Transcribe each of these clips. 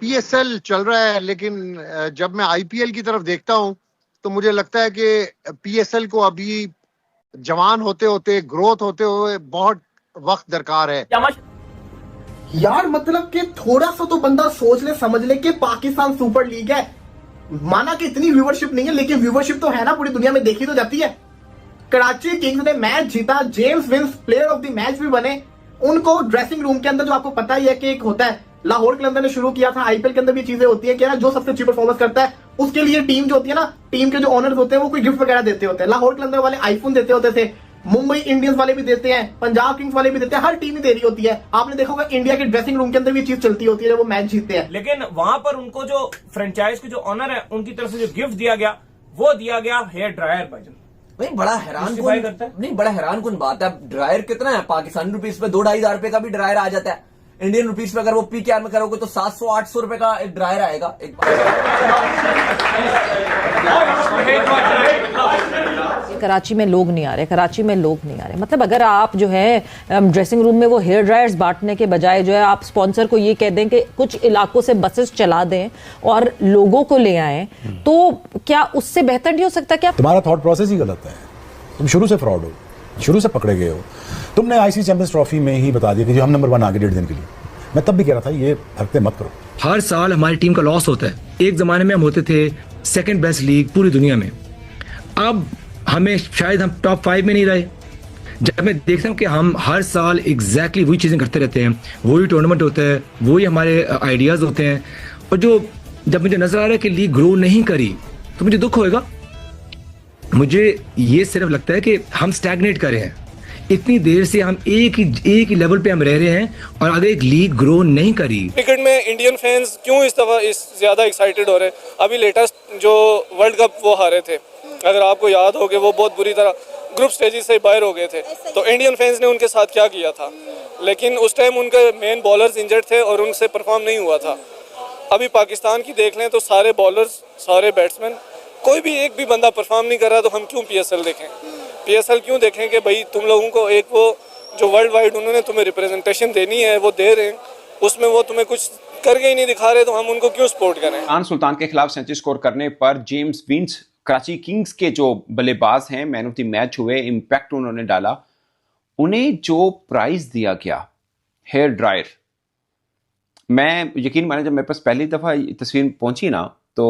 PSL चल रहा है, लेकिन जब मैं आईपीएल की तरफ देखता हूं तो मुझे लगता है कि पीएसएल को अभी जवान होते होते, ग्रोथ होते हुए बहुत वक्त दरकार है। यार मतलब कि थोड़ा सा तो बंदा सोच ले, समझ ले कि पाकिस्तान सुपर लीग है। माना कि इतनी व्यूवरशिप नहीं है, लेकिन व्यूवरशिप तो है ना, पूरी दुनिया में देखी तो जाती है। कराची किंग्स ने मैच जीता, James Vince player of the match भी बने। उनको ड्रेसिंग रूम के अंदर जो आपको पता ही है कि एक होता है, लाहौर के अंदर ने शुरू किया था, आईपीएल के अंदर भी चीजें होती है कि ना जो सबसे अच्छी परफॉर्मेंस करता है उसके लिए टीम जो होती है ना, टीम के जो ओनर्स होते हैं वो कोई गिफ्ट वगैरह देते होते हैं। लाहौर के अंदर वाले आईफोन देते होते थे, मुंबई इंडियंस वाले भी देते हैं, पंजाब किंग्स वाले भी देते हैं, हर टीम ही दे रही होती है। आपने देखा होगा इंडिया के ड्रेसिंग रूम के अंदर भी चीज चलती होती है जब वो मैच जीतते हैं। लेकिन वहां पर उनको जो फ्रेंचाइज के जो ऑनर है उनकी तरफ से जो गिफ्ट दिया गया वो दिया गया हेयर ड्रायर। नहीं बड़ा हैरान कौन बात है। ड्रायर कितना है पाकिस्तानी रुपीस पे? 2-2.5 हजार रुपए का भी ड्रायर आ जाता है। इंडियन रुपीस पे अगर वो पीकेआर में करोगे तो 700-800 रुपए का एक ड्रायर आएगा एक कराची में लोग नहीं आ रहे, कराची में लोग नहीं आ रहे। मतलब अगर आप जो है ड्रेसिंग रूम में वो हेयर ड्रायर्स बांटने के बजाय जो है आप स्पॉन्सर को ये कह दें कि कुछ इलाकों से बसेस चला दें और लोगों को ले आएं, तो क्या उससे बेहतर नहीं हो सकता? क्या तुम्हारा थॉट प्रोसेस ही गलत है? तुम शुरू से फ्रॉड हो, शुरू से पकड़े गए हो। तुमने आईसीसी चैंपियंस ट्रॉफी में ही बता दिया कि हम नंबर 1 आगे 1.5 दिन के लिए। मैं तब भी कह रहा था ये हरकतें मत करो। हर साल हमारी टीम का लॉस होता है। एक जमाने में हम होते थे सेकंड बेस्ट लीग पूरी दुनिया में, अब हमें शायद हम टॉप 5 में नहीं रहे। जब मैं देखता हूँ कि हम हर साल एग्जैक्टली वही चीज़ें करते रहते हैं, वही टूर्नामेंट होता है, वही हमारे आइडियाज़ होते हैं, और जो जब मुझे नजर आ रहा है कि लीग ग्रो नहीं करी तो मुझे दुख होएगा। मुझे ये सिर्फ लगता है कि हम स्टैग्नेट कर रहे हैं। इतनी देर से हम एक ही लेवल पे हम रह रहे हैं और अगर एक लीग ग्रो नहीं करी। क्रिकेट में इंडियन फैंस क्यों इस दफा ज्यादा एक्साइटेड हो रहे हैं? अभी लेटेस्ट जो वर्ल्ड कप वो हारे थे, अगर आपको याद हो कि वो बहुत बुरी तरह ग्रुप स्टेजेस से बाहर हो गए थे, तो इंडियन फैंस ने उनके साथ क्या किया था। लेकिन उस टाइम उनके मेन बॉलर्स इंजर्ड थे और उनसे परफॉर्म नहीं हुआ था। अभी पाकिस्तान की देख लें तो सारे बॉलर्स, सारे बैट्समैन, कोई भी एक भी बंदा परफॉर्म नहीं कर रहा, तो हम क्यों पीएसएल देखें? पीएसएल क्यों देखें कि भाई तुम लोगों को एक वो जो वर्ल्ड वाइड उन्होंने तुम्हें रिप्रेजेंटेशन देनी है वो दे रहे हैं, उसमें वो तुम्हें कुछ करके ही नहीं दिखा रहे, तो हम उनको क्यों सपोर्ट करें? खान सुल्तान के खिलाफ सेंचुरी स्कोर करने पर जेम्स विंस कराची किंग्स के जो बल्लेबाज हैं, मैन ऑफ द मैच हुए, इंपैक्ट उन्होंने डाला। उन्हें जो प्राइज दिया गया हेयर ड्रायर, मैं यकीन माने जब मेरे पास पहली दफा तस्वीर पहुंची ना तो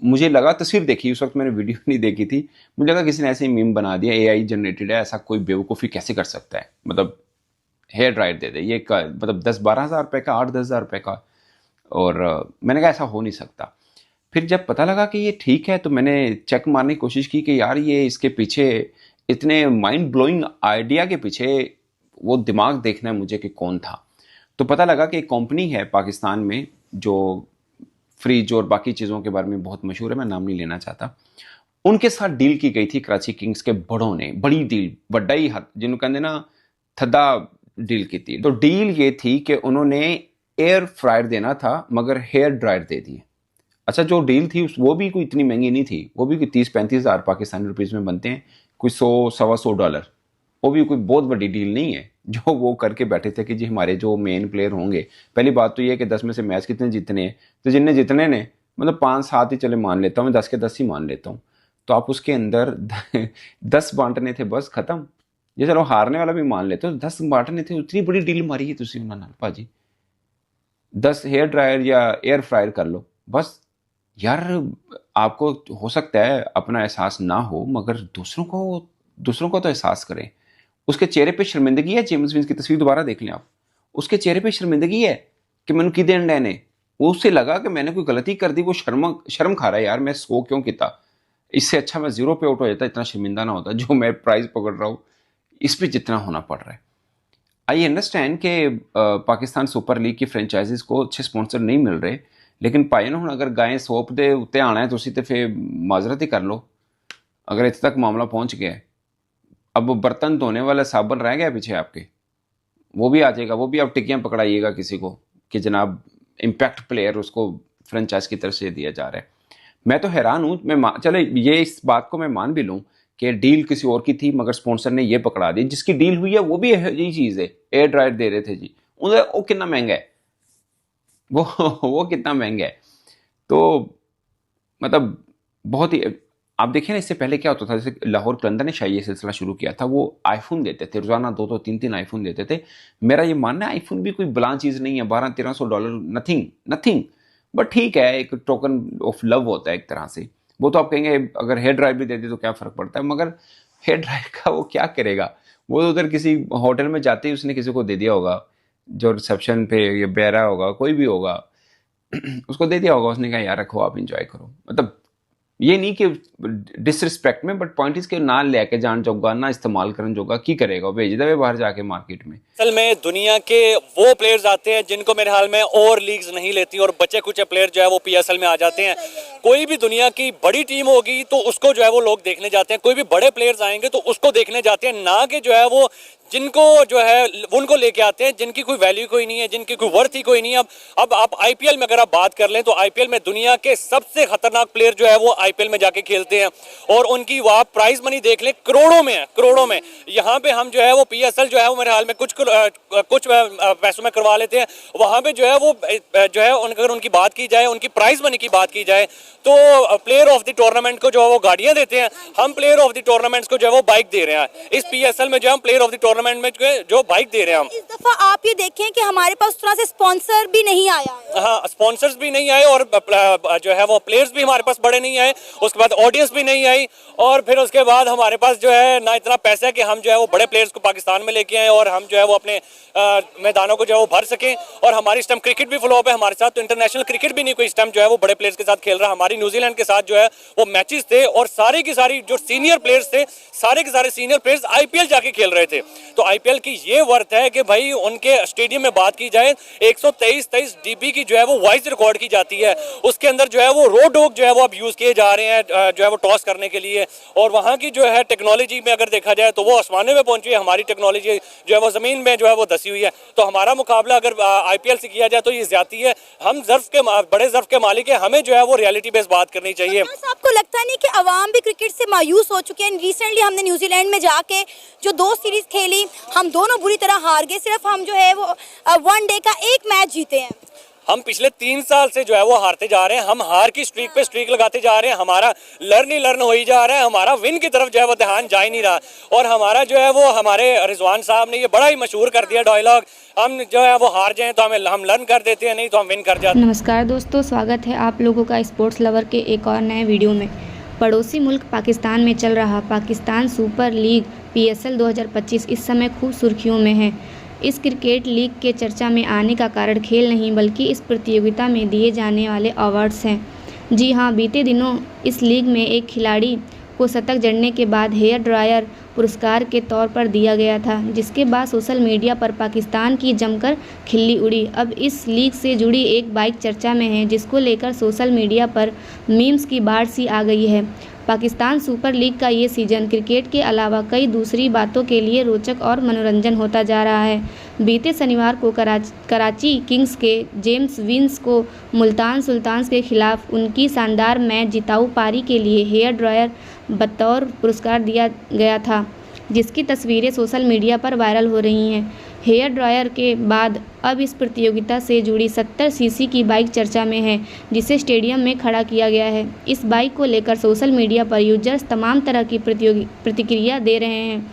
मुझे लगा, तस्वीर देखी उस वक्त मैंने वीडियो नहीं देखी थी, मुझे लगा किसी ने ऐसे ही मीम बना दिया, एआई जनरेटेड है, ऐसा कोई बेवकूफ़ी कैसे कर सकता है? मतलब हेयर ड्रायर दे दे ये मतलब 10-12 हज़ार रुपये का, 8-10 हज़ार रुपये का। और मैंने कहा ऐसा हो नहीं सकता। फिर जब पता लगा कि ये ठीक है तो मैंने चेक मारने की कोशिश की कि यार ये इसके पीछे इतने माइंड ब्लोइंग आइडिया के पीछे वो दिमाग देखना है मुझे कि कौन था। तो पता लगा कि एक कंपनी है पाकिस्तान में जो फ्रिज और बाकी चीज़ों के बारे में बहुत मशहूर है, मैं नाम नहीं लेना चाहता। उनके साथ डील की गई थी कराची किंग्स के बड़ों ने, बड़ी डील, बड़ा ही हद जिन्होंने कहते ना थदा डील की थी। तो डील ये थी कि उन्होंने एयर फ्रायर देना था मगर हेयर ड्रायर दे दिए। अच्छा, जो डील थी वो भी कोई इतनी महंगी नहीं थी, वो भी कोई 30-35 हज़ार पाकिस्तानी रुपीज़ में बनते हैं, कोई 100-125 डॉलर। वो भी कोई बहुत बड़ी डील नहीं है जो वो करके बैठे थे कि जी हमारे जो मेन प्लेयर होंगे। पहली बात तो ये है कि 10 में से मैच कितने जीतने हैं, तो जिनने जितने ने मतलब 5-7 ही चले मान लेता हूँ, 10 के 10 ही मान लेता हूँ। तो आप उसके अंदर 10 बांटने थे, बस खत्म। ये चलो हारने वाला भी मान लेते हो, 10 बांटने थे, उतनी बड़ी डील मारी है तुसी उन्होंने भाजी। 10 हेयर ड्रायर या एयर फ्रायर कर लो बस। यार आपको हो सकता है अपना एहसास ना हो मगर दूसरों को तो एहसास करें। उसके चेहरे पे शर्मिंदगी है। जेम्स विंस की तस्वीर दोबारा देख लें आप, उसके चेहरे पे शर्मिंदगी है कि मैंने की देन डैने, वो उससे लगा कि मैंने कोई गलती कर दी, वो शर्म खा रहा है यार मैं सो क्यों किया, इससे अच्छा मैं 0 पे आउट हो जाता, इतना शर्मिंदा ना होता जो मैं प्राइज पकड़ रहा हूँ इस पर जितना होना पड़ रहा है। आई अंडरस्टैंड कि पाकिस्तान सुपर लीग की फ्रेंचाइजीज को अच्छे स्पॉन्सर नहीं मिल रहे, लेकिन भाई ना, अगर गायें सोप दे उत्ते आना है तो फिर माजरत ही कर लो। अगर इतने तक मामला पहुँच गया है, अब बर्तन धोने वाला साबुन रह गया पीछे आपके, वो भी आ जाएगा, वो भी आप टिक्कियाँ पकड़ाइएगा किसी को कि जनाब इम्पैक्ट प्लेयर उसको फ्रेंचाइज की तरफ से दिया जा रहा है। मैं तो हैरान हूँ। चलो ये इस बात को मैं मान भी लूँ कि डील किसी और की थी मगर स्पॉन्सर ने ये पकड़ा दी। जिसकी डील हुई है वो भी यही चीज़ है, एयर ड्रायर दे रहे थे जी, वो कितना महंगा है। वो कितना महंगा है। तो मतलब बहुत ही, आप देखिए ना, इससे पहले क्या होता था, जैसे लाहौर कलंदर ने शायद ये सिलसिला शुरू किया था, वो आईफोन देते थे रोजाना, 2-2 3-3 आईफोन देते थे। मेरा ये मानना है आईफोन भी कोई बला चीज़ नहीं है, $1200-1300, नथिंग। बट ठीक है, एक टोकन ऑफ लव होता है एक तरह से। वो तो आप कहेंगे अगर हेयर ड्रायर भी दे दे तो क्या फ़र्क पड़ता है, मगर हेयर ड्रायर का वो क्या करेगा, वो तो उधर किसी होटल में जाते ही उसने किसी को दे दिया होगा, जो रिसेप्शन पे या बेरा होगा, कोई भी होगा, उसको दे दिया होगा, उसने कहा यार रखो आप इंजॉय करो। मतलब ये नहीं कि डिसरिस्पेक्ट में, बट पॉइंट इसके ना लेके जान जोगा, ना इस्तेमाल करन जोगा, की करेगा, भेज दे बाहर जाके मार्केट में। असल में दुनिया के वो प्लेयर्स आते हैं जिनको मेरे हाल में और लीग्स नहीं लेती, और बचे कुछ प्लेयर जो है वो पीएसएल में आ जाते हैं। कोई भी दुनिया की बड़ी टीम होगी तो उसको जो है वो लोग देखने जाते हैं, कोई भी बड़े प्लेयर्स आएंगे तो उसको देखने जाते हैं, ना कि जो है वो जिनको जो है उनको लेके आते हैं जिनकी कोई वैल्यू कोई नहीं है, जिनकी कोई वर्थ ही कोई नहीं है। अब आप आईपीएल में अगर आप बात कर लें तो आईपीएल में दुनिया के सबसे खतरनाक प्लेयर जो है वो आईपीएल में जाके खेलते हैं, और उनकी वहाँ प्राइस मनी देख लें करोड़ों में है, करोड़ों में। यहाँ पे हम जो है वो पीएसएल जो है वो मेरे हाल में कुछ पैसों में करवा लेते हैं। वहाँ पे जो है वो जो है अगर उनकी बात की जाए, उनकी प्राइस मनी की बात की जाए, तो प्लेयर ऑफ द टूर्नामेंट को जो है वो गाड़ियाँ देते हैं, हम प्लेयर ऑफ द टूर्नामेंट्स को जो है वो बाइक दे रहे हैं। इस पीएसएल में जो हम प्लेयर ऑफ द टूर्नामेंट में जो बाइक दे रहे हैं हम। इस दफा आप ये देखें कि हमारे पास उस तरह से स्पॉन्सर भी नहीं आया है। हाँ, स्पॉन्सर्स भी नहीं आए, और जो है वो प्लेयर्स भी हमारे पास बड़े नहीं आए, उसके बाद ऑडियंस भी नहीं आई, और फिर उसके बाद हमारे पास जो है ना इतना पैसा है कि हम जो है वो बड़े प्लेयर्स को पाकिस्तान में लेके आए और हम जो है वो अपने मैदानों को जो है वो भर सकें। और हमारी इस टाइम क्रिकेट भी फ्लॉप है हमारे साथ, तो इंटरनेशनल क्रिकेट भी नहीं कोई इस टाइम जो है वो बड़े प्लेयर्स के साथ खेल रहा। हमारी न्यूजीलैंड के साथ जो है वो मैचेस थे, और सारी की सारी जो सीनियर प्लेयर्स थे, सारे के सारे सीनियर प्लेयर्स आईपीएल जाके खेल रहे थे। तो आईपीएल की ये वर्थ है कि भाई उनके स्टेडियम में बात की जाए 123 डीबी की जो है वो वॉइस रिकॉर्ड की जाती है, उसके अंदर जो है वो रोड डॉग जो है वो अब यूज किए जा रहे हैं जो है वो टॉस करने के लिए। और वहाँ की जो है टेक्नोलॉजी में अगर देखा जाए तो वो आसमानों में पहुंची है, हमारी टेक्नोलॉजी जो है वो जमीन में जो है वो धसी हुई है। तो हमारा मुकाबला अगर आईपीएल से किया जाए तो ये ज्यादती है। हम बड़े ज़र्फ के मालिक है, हमें जो है वो रियलिटी बेस्ड बात करनी चाहिए। आपको लगता नहीं कि अवाम भी क्रिकेट से मायूस हो चुके हैं? रिसेंटली हमने न्यूजीलैंड में जाके जो 2 सीरीज खेली, हम दोनों बुरी तरह हार गए, सिर्फ हम जो है वो वनडे का एक मैच जीते हैं। हम पिछले 3 साल से जो है वो हारते जा रहे हैं, हम हार की स्ट्रीक पे स्ट्रीक लगाते जा रहे हैं, हमारा लर्न हो ही जा रहा है, हमारा विन की तरफ जो है वो ध्यान जा ही नहीं रहा। और हमारा जो है वो हमारे रिजवान साहब ने ये बड़ा ही मशहूर कर दिया डायलॉग, हम जो है वो हार जाएं तो हम लर्न कर देते हैं, नहीं तो हम विन कर जाते हैं। नमस्कार दोस्तों, स्वागत है आप लोगों का स्पोर्ट्स लवर के एक और नए वीडियो में। पड़ोसी मुल्क पाकिस्तान में चल रहा पाकिस्तान सुपर लीग पीएसएल 2025 इस समय खूब सुर्खियों में है। इस क्रिकेट लीग के चर्चा में आने का कारण खेल नहीं बल्कि इस प्रतियोगिता में दिए जाने वाले अवार्ड्स हैं। जी हाँ, बीते दिनों इस लीग में एक खिलाड़ी को शतक जड़ने के बाद हेयर ड्रायर पुरस्कार के तौर पर दिया गया था, जिसके बाद सोशल मीडिया पर पाकिस्तान की जमकर खिल्ली उड़ी। अब इस लीग से जुड़ी एक बाइक चर्चा में है, जिसको लेकर सोशल मीडिया पर मीम्स की बाढ़ सी आ गई है। पाकिस्तान सुपर लीग का ये सीज़न क्रिकेट के अलावा कई दूसरी बातों के लिए रोचक और मनोरंजन होता जा रहा है। बीते शनिवार को कराची किंग्स के जेम्स विंस को मुल्तान सुल्तान्स के खिलाफ उनकी शानदार मैच जिताऊ पारी के लिए हेयर ड्रायर बतौर पुरस्कार दिया गया था, जिसकी तस्वीरें सोशल मीडिया पर वायरल हो रही हैं। हेयर ड्रायर के बाद अब इस प्रतियोगिता से जुड़ी 70 सीसी की बाइक चर्चा में है, जिसे स्टेडियम में खड़ा किया गया है। इस बाइक को लेकर सोशल मीडिया पर यूजर्स तमाम तरह की प्रतिक्रिया दे रहे हैं।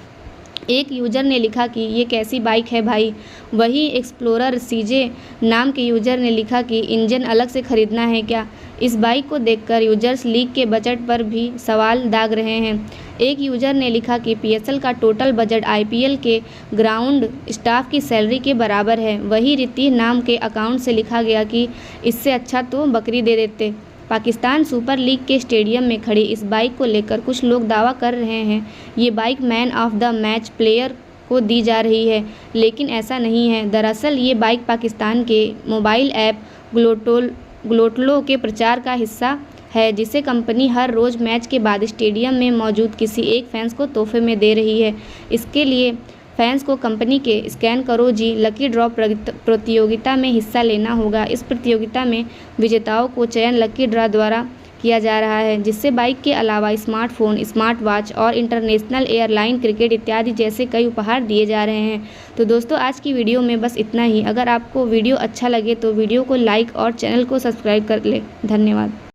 एक यूज़र ने लिखा कि ये कैसी बाइक है भाई। वहीं एक्सप्लोरर सीजे नाम के यूज़र ने लिखा कि इंजन अलग से ख़रीदना है क्या। इस बाइक को देखकर यूजर्स लीग के बजट पर भी सवाल दाग रहे हैं। एक यूज़र ने लिखा कि पीएसएल का टोटल बजट आईपीएल के ग्राउंड स्टाफ की सैलरी के बराबर है। वहीं रिति नाम के अकाउंट से लिखा गया कि इससे अच्छा तो बकरी दे देते। पाकिस्तान सुपर लीग के स्टेडियम में खड़ी इस बाइक को लेकर कुछ लोग दावा कर रहे हैं ये bike man of the match player को दी जा रही है, लेकिन ऐसा नहीं है। दरअसल ये बाइक पाकिस्तान के मोबाइल ऐप ग्लोटलो के प्रचार का हिस्सा है, जिसे कंपनी हर रोज़ मैच के बाद स्टेडियम में मौजूद किसी एक फैंस को तोहफे में दे रही है। इसके लिए फैंस को कंपनी के स्कैन करो जी लकी ड्रॉ प्रतियोगिता में हिस्सा लेना होगा। इस प्रतियोगिता में विजेताओं को चयन लकी ड्रॉ द्वारा किया जा रहा है, जिससे बाइक के अलावा स्मार्टफोन, स्मार्ट वॉच और इंटरनेशनल एयरलाइन क्रिकेट इत्यादि जैसे कई उपहार दिए जा रहे हैं। तो दोस्तों, आज की वीडियो में बस इतना ही। अगर आपको वीडियो अच्छा लगे तो वीडियो को लाइक और चैनल को सब्सक्राइब कर ले। धन्यवाद।